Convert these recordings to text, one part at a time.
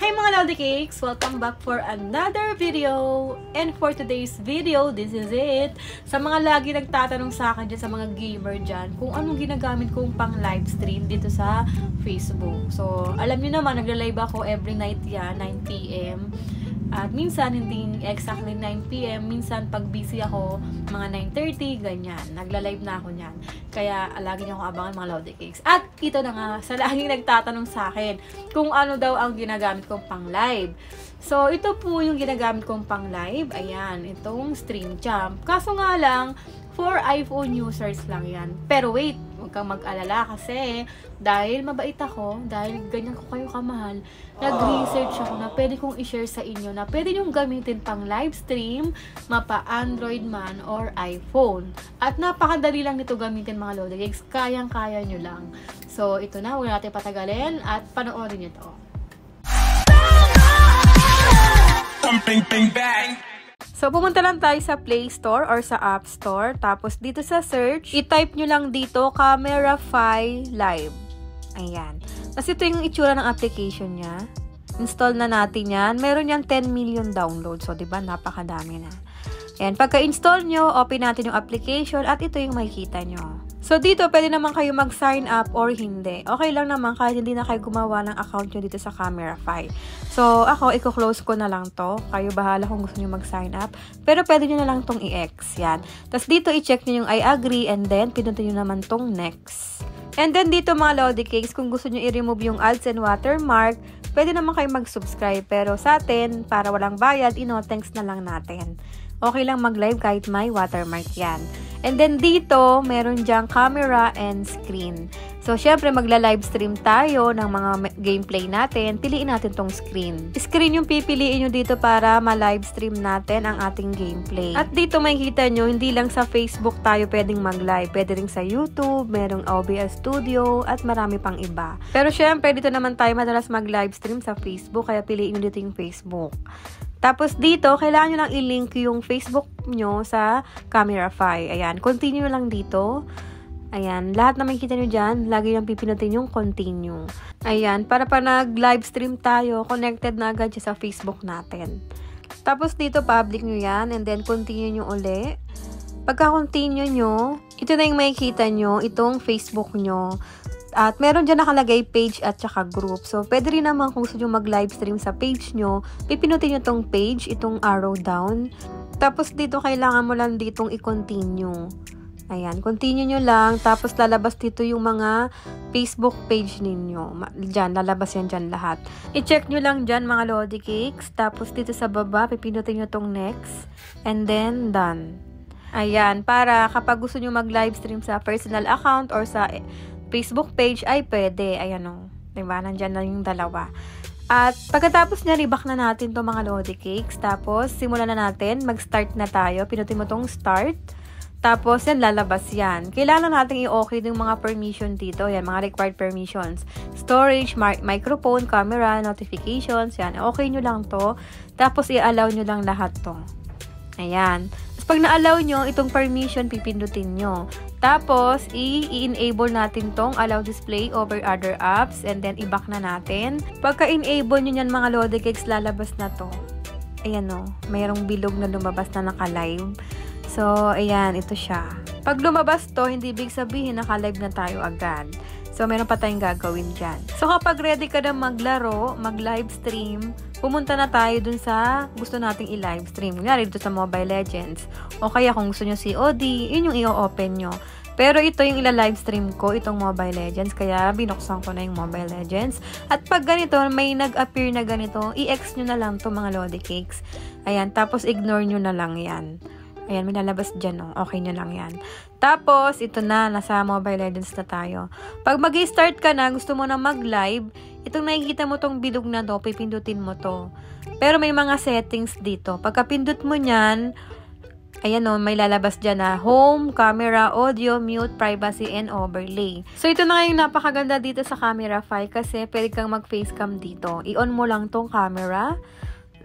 Hi mga Lodi Cakes! Welcome back for another video. And for today's video, this is it. Sa mga lagi nagtatanong sa akin dyan, sa mga gamer dyan, kung anong ginagamit kong pang live stream dito sa Facebook. So, alam nyo naman, nagla-live ako every night yan, 9 PM. At minsan, hindi exactly 9 PM. Minsan, pag busy ako, mga 9:30, ganyan. Nagla-live na ako niyan. Kaya, lagi niyo akong abangan mga Lodi Cakes. At ito na nga, sa laging nagtatanong sa akin, kung ano daw ang ginagamit kong pang live. So, ito po yung ginagamit kong pang live. Ayan, itong StreamChamp. Kaso nga lang, for iPhone users lang yan. Pero wait, huwag kang mag-alala kasi dahil mabait ako, dahil ganyan ko kayo kamahal, nag-research ako na pwede kong i-share sa inyo na pwede nyong gamitin pang live stream, mapa Android man or iPhone. At napakadali lang nito gamitin mga Lodi Cakes, kayang-kaya nyo lang. So, ito na, huwag natin patagalin at panoorin nyo ito. So, pumunta lang tayo sa Play Store or sa App Store. Tapos, dito sa search, i-type nyo lang dito, Camerafy Live. Ayan. Tapos, ito yung itsura ng application niya. Install na natin yan. Meron yan 10 million downloads. So, diba? Napakadami na. Ayan. Pagka-install nyo, open natin yung application at ito yung makikita nyo. So, dito, pwede naman kayo mag-sign up or hindi. Okay lang naman kahit hindi na kayo gumawa ng account nyo dito sa Camerafy. So, ako, i-close ko na lang to. Kayo bahala kung gusto nyo mag-sign up. Pero, pwede nyo na lang tong i-X. Yan. Tapos, dito, i-check nyo yung I agree and then, pinutin nyo naman tong next. And then, dito mga Lodi Cakes, kung gusto nyo i-remove yung ads and watermark, pwede naman kayo mag-subscribe. Pero, sa atin, para walang bayad, thanks na lang natin. Okay lang mag-live kahit may watermark yan. And then dito, meron dyang camera and screen. So, syempre, magla-live stream tayo ng mga gameplay natin. Piliin natin tong screen. Screen yung pipiliin nyo dito para ma-live stream natin ang ating gameplay. At dito makikita nyo, hindi lang sa Facebook tayo pwedeng mag-live. Pwede rin sa YouTube, merong OBS Studio, at marami pang iba. Pero syempre, dito naman tayo madalas mag-live stream sa Facebook, kaya piliin nyo dito yung Facebook. Tapos dito, kailangan nyo lang i-link yung Facebook nyo sa Camerafy. Ayan, continue lang dito. Ayan, lahat na makikita nyo dyan, lagi yung pipinutin yung continue. Ayan, para pa nag-live stream tayo, connected na agad siya sa Facebook natin. Tapos dito, public nyo yan, and then continue nyo uli. Pagka-continue nyo, ito na yung makikita nyo, itong Facebook nyo. At meron dyan nakalagay page at saka group. So, pwede rin naman kung gusto nyo mag-live stream sa page nyo, pipinutin nyo tong page, itong arrow down. Tapos, dito kailangan mo lang ditong i-continue. Ayan, continue nyo lang. Tapos, lalabas dito yung mga Facebook page ninyo. Dyan, lalabas yan dyan lahat. I-check nyo lang dyan mga Lodi Cakes. Tapos, dito sa baba, pipinutin nyo tong next. And then, done. Ayan, para kapag gusto nyo mag-live stream sa personal account or sa Facebook page ay pwede. Ayan o. Diba? Nandyan na yung dalawa. At pagkatapos niya, reback na natin to mga Lodi Cakes. Tapos, simulan na natin. Mag-start na tayo. Pinutin mo tong start. Tapos, yan, lalabas yan. Kailangan natin i-okay yung mga permission dito. Yan, mga required permissions. Storage, microphone, camera, notifications. Yan, okay nyo lang to. Tapos, i-allow nyo lang lahat to. Ayan. Pag na-allow nyo, itong permission, pipindutin nyo. Tapos, i-enable natin tong allow display over other apps. And then, i-back na natin. Pagka-enable nyo yan mga Lodi Cakes, lalabas na to. Ayan o. Mayroong bilog na lumabas na naka-live. So, ayan. Ito siya. Pag lumabas to, hindi ibig sabihin naka-live na tayo agad. So, meron pa tayong gagawin dyan. So, kapag ready ka na maglaro, mag-live stream, pumunta na tayo dun sa gusto nating i-live stream. Kunyari dito sa Mobile Legends. O kaya kung gusto nyo COD, yun yung i-open nyo. Pero ito yung ila-live stream ko, itong Mobile Legends. Kaya binuksan ko na yung Mobile Legends. At pag ganito, may nag-appear na ganito, i-X nyo na lang to mga Lodi Cakes. Ayan, tapos ignore nyo na lang yan. Ayan, may lalabas dyan, no? Okay nyo lang yan. Tapos, ito na, nasa Mobile Legends na tayo. Pag mag-start ka na, gusto mo na mag-live, itong nakikita mo tong bilog na to, pipindutin mo to. Pero may mga settings dito. Pagka pindut mo nyan, ayan o, may lalabas dyan na home, camera, audio, mute, privacy, and overlay. So, ito na nga yung napakaganda dito sa Camerafy kasi pwede kang mag-facecam dito. I-on mo lang tong camera.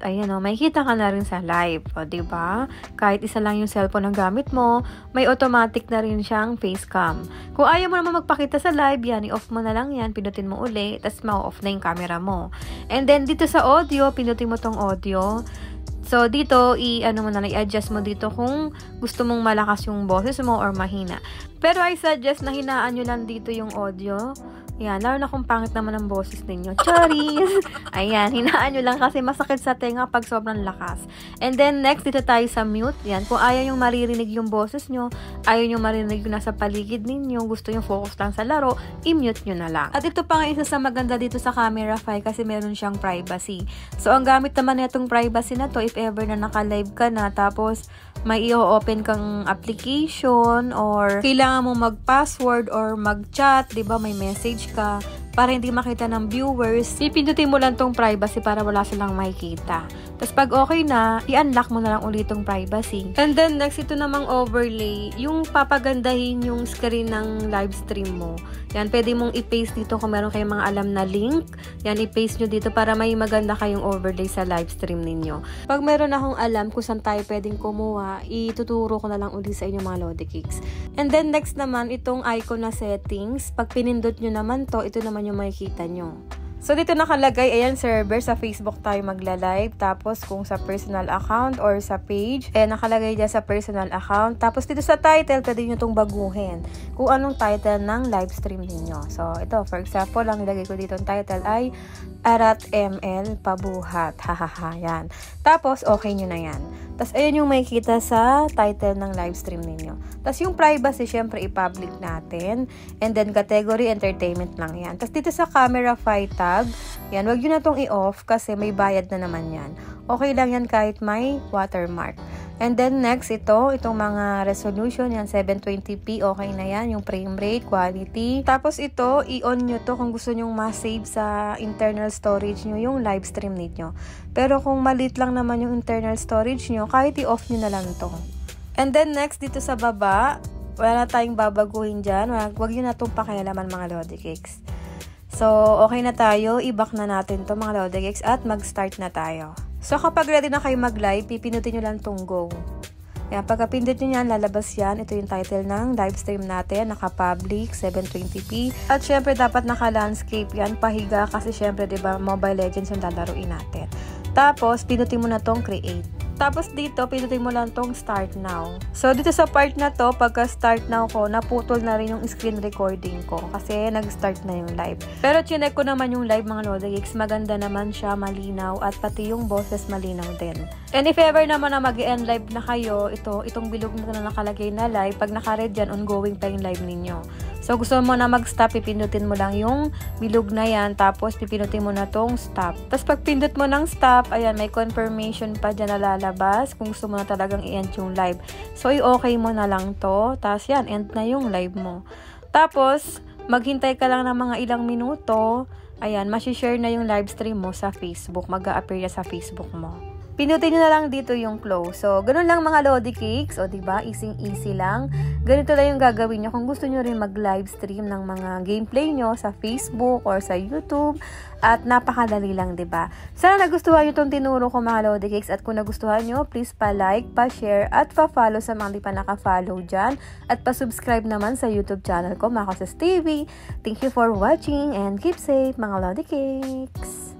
ayan o, makikita ka na rin sa live. O, diba? Kahit isa lang yung cellphone ang gamit mo, may automatic na rin siyang face cam. Kung ayaw mo naman magpakita sa live, yan, i-off mo na lang yan, pinutin mo uli, tapos ma-off na yung camera mo. And then, dito sa audio, pinutin mo tong audio. So, dito, i-adjust mo dito kung gusto mong malakas yung boses mo or mahina. Pero I suggest na hinaan nyo lang dito yung audio. Ayan, lalo na kung pangit naman ang boses ninyo. Charis! Ayan, hinaan nyo lang kasi masakit sa tenga pag sobrang lakas. And then, next, dito tayo sa mute. Ayan, kung ayaw yung maririnig yung boses nyo, ayaw yung marinig yung nasa paligid ninyo, gusto yung focus lang sa laro, i-mute nyo na lang. At ito pa nga isa sa maganda dito sa Camera Fi kasi meron siyang privacy. So, ang gamit naman itong privacy na to, if ever na naka-live ka na, tapos may i-open kang application or kailangan mo mag-password or mag-chat, diba, may message ka, para hindi makita ng viewers, pipindutin mo lang tong privacy para wala silang makikita. Tapos pag okay na, i-unlock mo na lang ulit tong privacy. And then next, ito namang overlay, yung papagandahin yung screen ng live stream mo. Yan, pwede mong i-paste dito kung meron kayong mga alam na link. Yan, i-paste nyo dito para may maganda kayong overlay sa live stream ninyo. Pag meron akong alam kung saan tayo pwedeng kumuha, ituturo ko na lang ulit sa inyo mga Lodi Cakes. And then next naman, itong icon na settings. Pag pinindot nyo naman to, ito naman yung makikita nyo. So, dito nakalagay, ayan, server, sa Facebook tayo magla-live. Tapos, kung sa personal account or sa page, nakalagay dyan sa personal account. Tapos, dito sa title, pwede nyo itong baguhin. Kung anong title ng live stream ninyo. So, ito, for example, ang nilagay ko dito ang title ay Arat ML Pabuhat. Hahaha, yan. Tapos, okay nyo na yan. Tapos, ayun yung makikita sa title ng live stream ninyo. Tapos, yung privacy, syempre, i-public natin. And then, category, entertainment lang yan. Tapos, dito sa Camera Fi tab, yan, wag yun na itong i-off kasi may bayad na naman yan. Okay lang yan kahit may watermark. And then, next, itong mga resolution, yan, 720p, okay na yan, yung frame rate, quality. Tapos, ito, i-on nyo to kung gusto nyong ma-save sa internal storage nyo yung live stream ninyo. Pero, kung malit lang naman yung internal storage nyo, kahit i-off nyo na lang to. And then, next, dito sa baba, wala na tayong babaguhin dyan. Wag yun na itong pakialaman, mga Lodi Cakes. So, okay na tayo. I-back na natin to mga Lodi Cakes at mag-start na tayo. So, kapag ready na kayo mag-live, pipinutin nyo lang tong go. Yan, pagka-pindot nyo yan, lalabas yan. Ito yung title ng live stream natin. Naka-public, 720p. At syempre, dapat naka-landscape yan. Pahiga kasi syempre, diba, Mobile Legends yung lalaruin natin. Tapos, pinutin mo na tong create. Tapos dito, pinutin mo lang tong start now. So, dito sa part na to, pagka start now ko, naputol na rin yung screen recording ko. Kasi nag-start na yung live. Pero chinek ko naman yung live mga Lodi Cakes. Maganda naman siya, malinaw. At pati yung boses malinaw din. And if ever naman na mag-end live na kayo, itong bilog na nakalagay na live, pag naka-red dyan, ongoing pa yung live ninyo. So, gusto mo na mag-stop, pipindutin mo lang yung bilog na yan. Tapos, pipindutin mo na tong stop. Tapos, pag pindot mo ng stop, ayan, may confirmation pa dyan na lalabas kung gusto mo na talagang i-end yung live. So, i-okay mo na lang to. Tapos, yan, end na yung live mo. Tapos, maghintay ka lang ng mga ilang minuto. Ayan, masishare na yung live stream mo sa Facebook. Mag-a-appear sa Facebook mo. Pinutin nyo na lang dito yung close. So, ganun lang mga Lodi Cakes. O, diba? Easy lang. Ganito lang yung gagawin nyo. Kung gusto nyo rin mag-live stream ng mga gameplay nyo sa Facebook or sa YouTube. At napakadali lang, diba? Sana nagustuhan nyo itong tinuro ko mga Lodi Cakes. At kung nagustuhan nyo, please pa-like, pa-share, at pa-follow sa mga di pa naka-follow dyan. At pa-subscribe naman sa YouTube channel ko, Makosis TV. Thank you for watching and keep safe mga Lodi Cakes.